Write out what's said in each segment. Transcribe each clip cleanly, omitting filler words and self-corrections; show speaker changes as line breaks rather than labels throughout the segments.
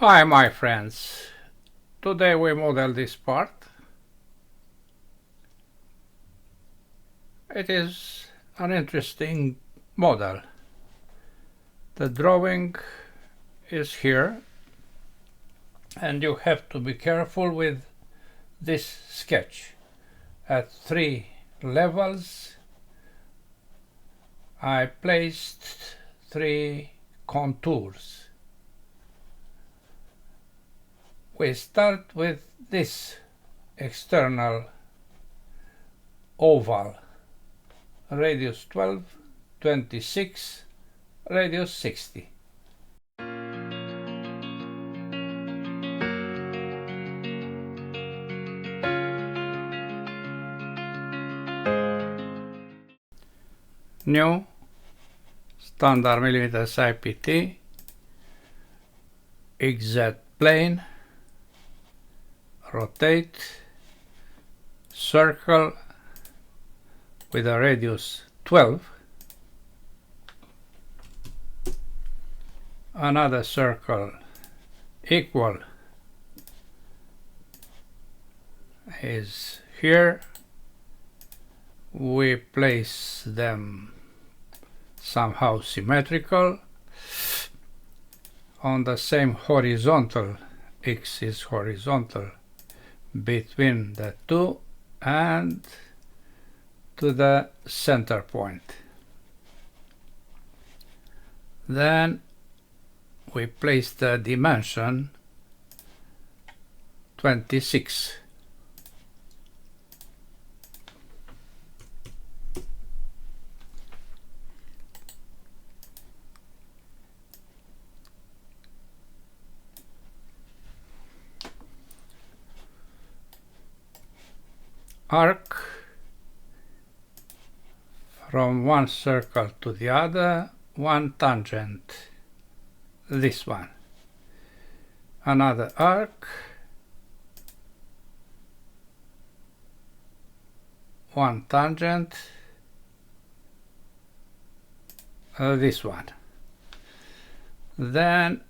Hi my friends, today we model this part. It is an interesting model. The drawing is here and you have to be careful with this sketch. At 3 levels I placed 3 contours. We start with this external oval, radius 12, 26, radius 60. New standard millimeters IPT, XZ plane, rotate, circle with a radius 12, another circle equal is here. We place them somehow symmetrical on the same horizontal. X is horizontal between the two and to the center point. Then we place the dimension 26. Arc from one circle to the other, one tangent, this one, another arc, one tangent, this one, then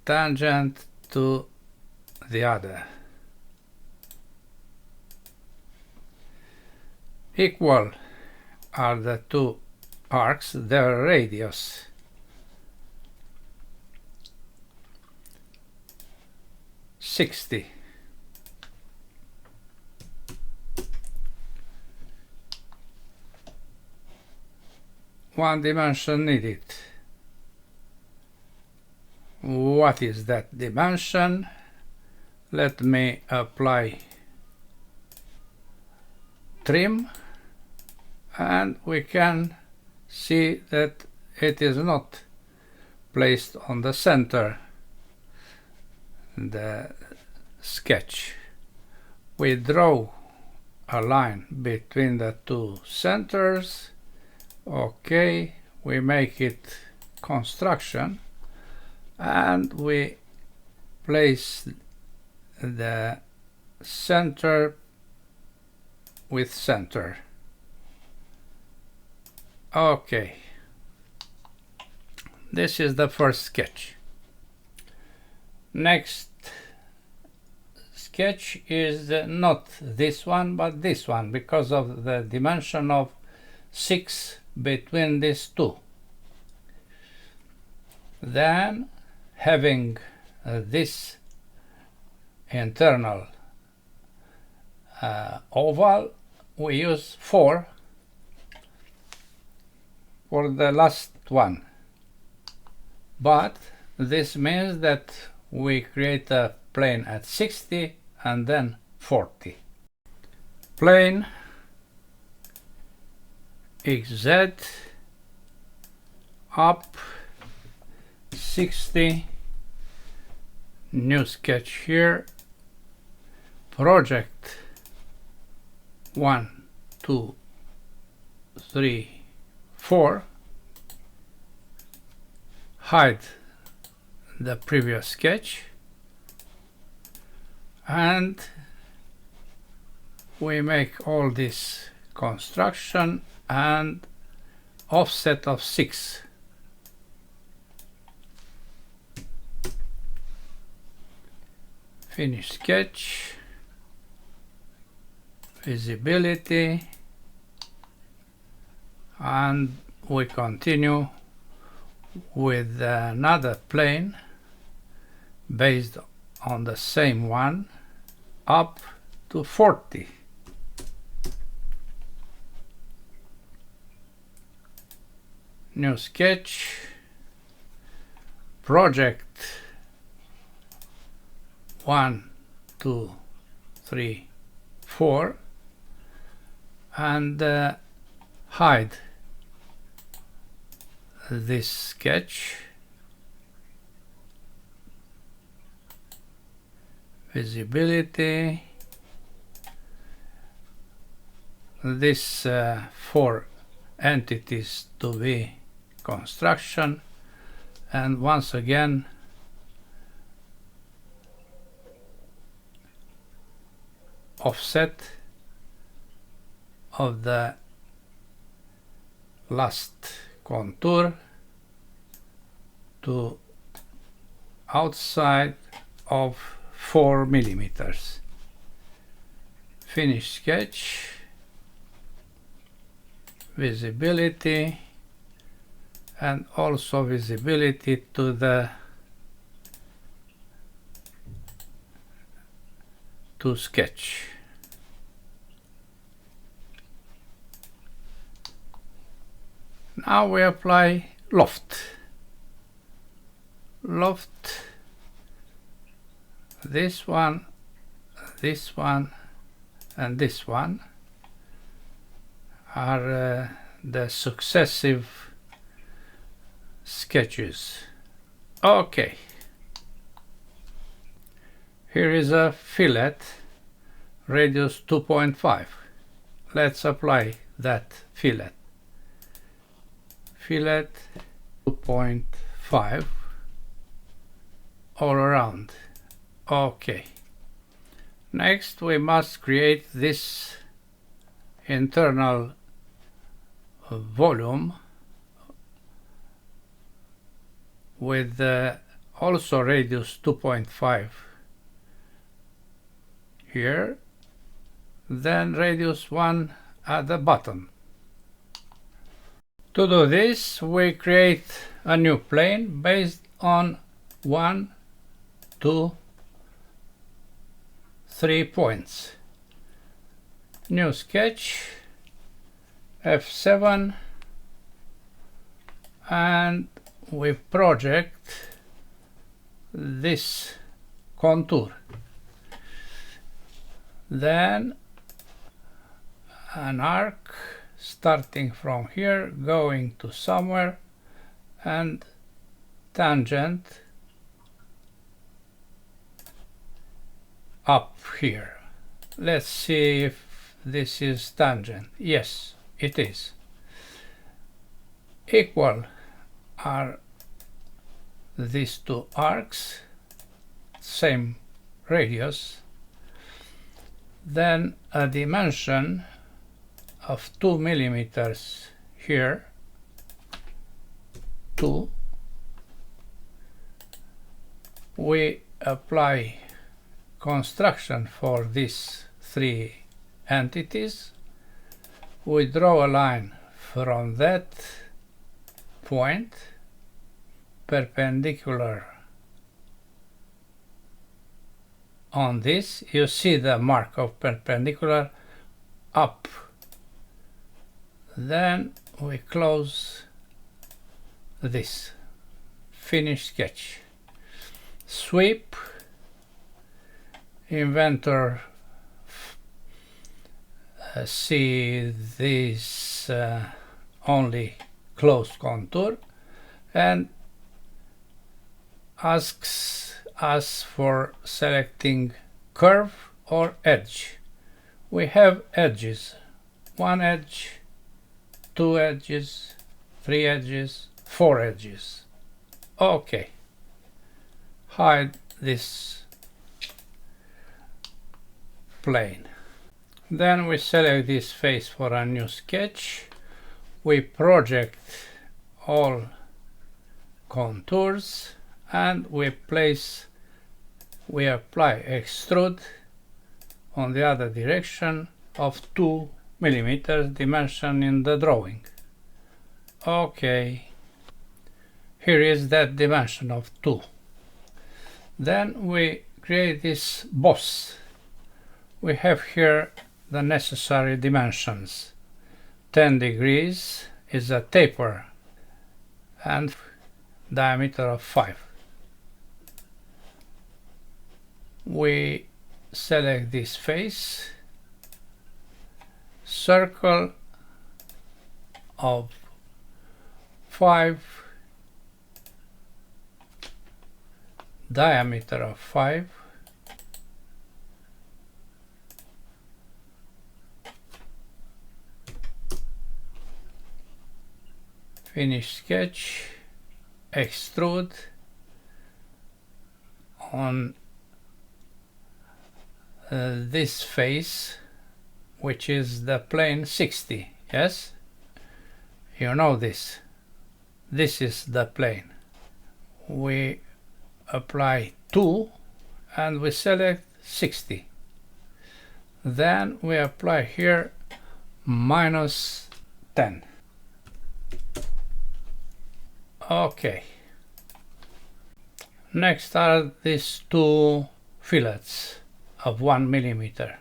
tangent to the other. Equal are the two arcs, their radius. $60. One dimension needed. What is that dimension? Let me apply trim. And we can see that it is not placed on the center, the sketch. We draw a line between the two centers. Okay, we make it construction and we place the center with center. Okay, this is the first sketch. Next sketch is not this one but this one, because of the dimension of 6 between these two. Then, having this internal oval, we use 4 for the last one, but this means that we create a plane at 60 and then 40. Plane XZ up 60, new sketch here, project 1, 2, 3, 4, hide the previous sketch, and we make all this construction and offset of 6. Finish sketch, visibility, and we continue with another plane based on the same one up to 40. New sketch, project 1, 2, 3, 4, and hide this sketch, visibility, this 4 entities to be construction, and once again offset of the last contour to outside of 4 millimeters. Finish sketch, visibility, and also visibility to the sketch. Now we apply loft. This one, and this one are the successive sketches. Okay. Here is a fillet, radius 2.5. Let's apply that fillet. Fillet 2.5 all around. Okay. Next we must create this internal volume with also radius 2.5 here, then radius 1 at the bottom. To do this, we create a new plane based on 1, 2, 3 points. New sketch, F7, and we project this contour. Then an arc starting from here, going to somewhere, and tangent up here. Let's see if this is tangent. Yes, it is. Equal are these two arcs, same radius. Then a dimension of 2 millimeters here, 2. We apply construction for these 3 entities. We draw a line from that point perpendicular on this. You see the mark of perpendicular up. Then we close this. Finish sketch. Sweep. Inventor see this only closed contour and asks us for selecting curve or edge. We have edges. 1 edge, 2 edges, 3 edges, 4 edges. Okay. Hide this plane. Then we select this face for a new sketch. We project all contours and we place we apply extrude on the other direction of 2 millimeters dimension in the drawing. Okay, here is that dimension of 2. Then we create this boss. We have here the necessary dimensions. 10 degrees is a taper and diameter of 5. We select this face, circle of 5, diameter of 5, finish sketch, extrude on this face, which is the plane 60. Yes, you know this. This is the plane. We apply 2 and we select 60. Then we apply here -10. Okay. Next are these 2 fillets of 1 millimeter.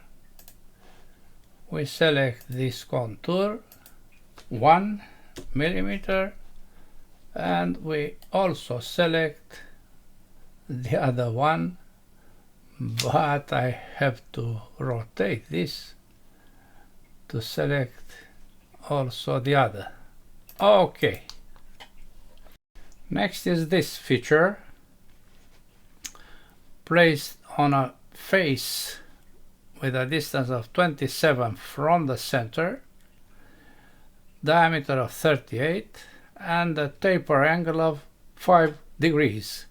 We select this contour 1 millimeter and we also select the other one, but I have to rotate this to select also the other. Okay. Next is this feature placed on a face with a distance of 27 from the center, diameter of 38 and a taper angle of 5 degrees.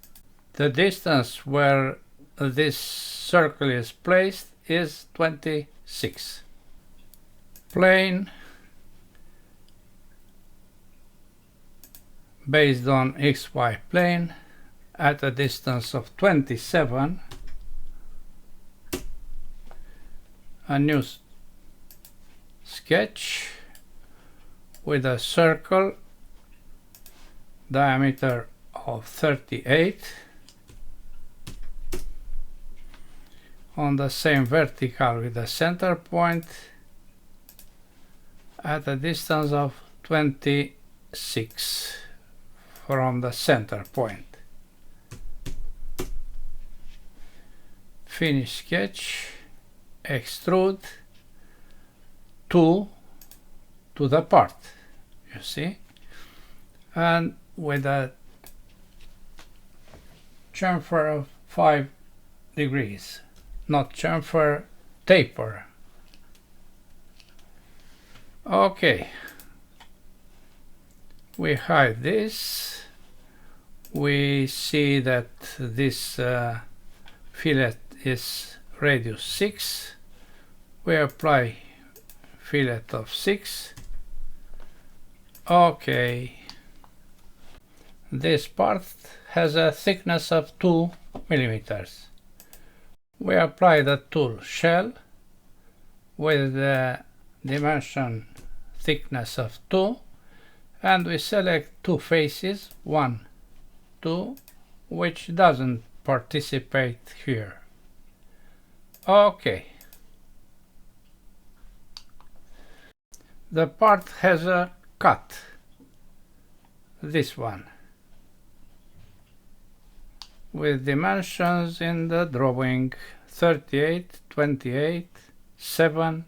The distance where this circle is placed is 26. Plane based on XY plane at a distance of 27. A new sketch with a circle diameter of 38 on the same vertical with the center point at a distance of 26 from the center point. Finish sketch, extrude 2 to the part, you see, and with a chamfer of 5 degrees, not chamfer, taper. Okay, we hide this. We see that this fillet is radius 6. We apply fillet of 6. Okay, this part has a thickness of 2 millimeters. We apply the tool shell with the dimension thickness of 2 and we select 2 faces, 1, 2, which doesn't participate here. Okay. The part has a cut, this one, with dimensions in the drawing 38, 28, 7,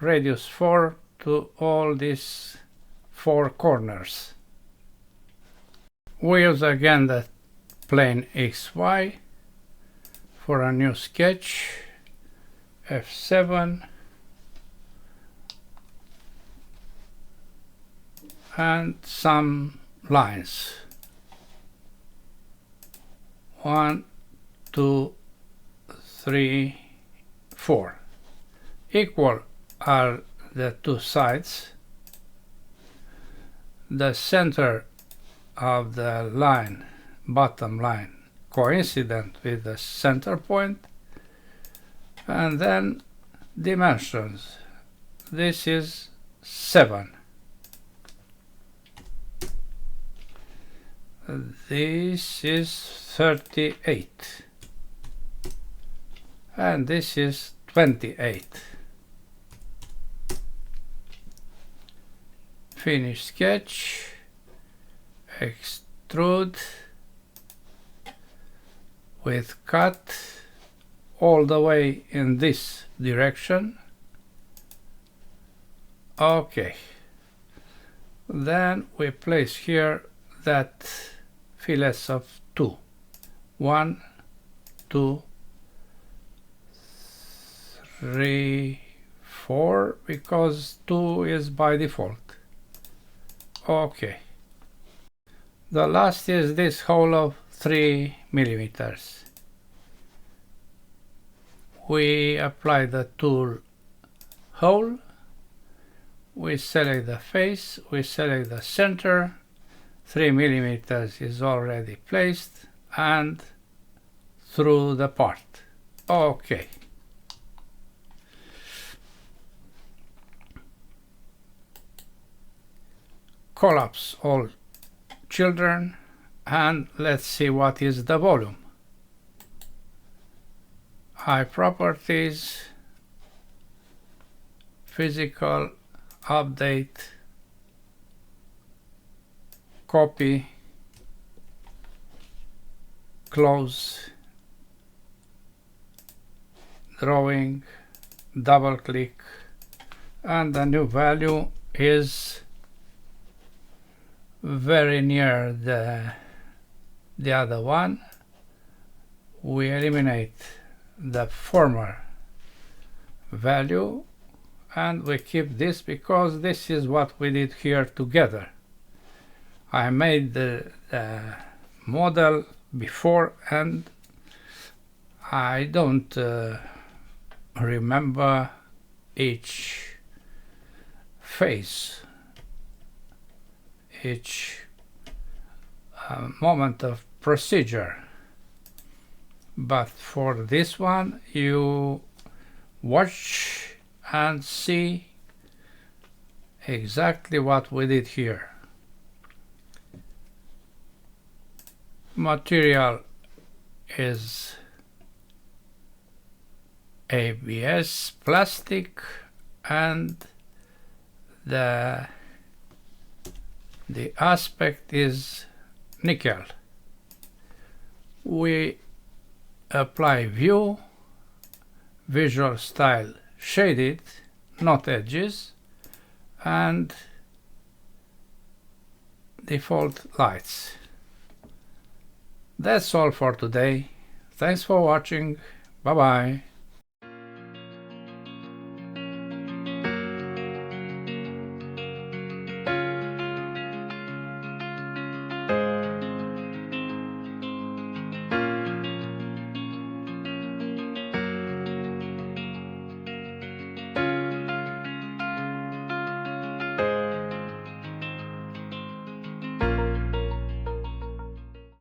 radius 4 to all these 4 corners. We use again the plane XY for a new sketch, F7, and some lines. 1, 2, 3, 4. Equal are the 2 sides. The center of the line, bottom line, coincident with the center point, and then dimensions. This is 7. This is 38. And this is 28. Finish sketch. Extrude with cut all the way in this direction. Okay. Then we place here that fillets of 2. 1, 2, 3, 4, because 2 is by default. Okay. The last is this hole of 3 millimeters. We apply the tool hole, we select the face, we select the center, 3 millimeters is already placed, and through the part. Okay. Collapse all children, and let's see what is the volume. High properties, physical, update, copy, close, drawing, double click, and the new value is very near the other one. We eliminate the former value and we keep this because this is what we did here together. I made the model before and I don't remember each phase, each moment of procedure, but for this one you watch and see exactly what we did here. Material is ABS plastic and the aspect is nickel. We apply view, visual style shaded, not edges, and default lights. That's all for today. Thanks for watching. Bye bye.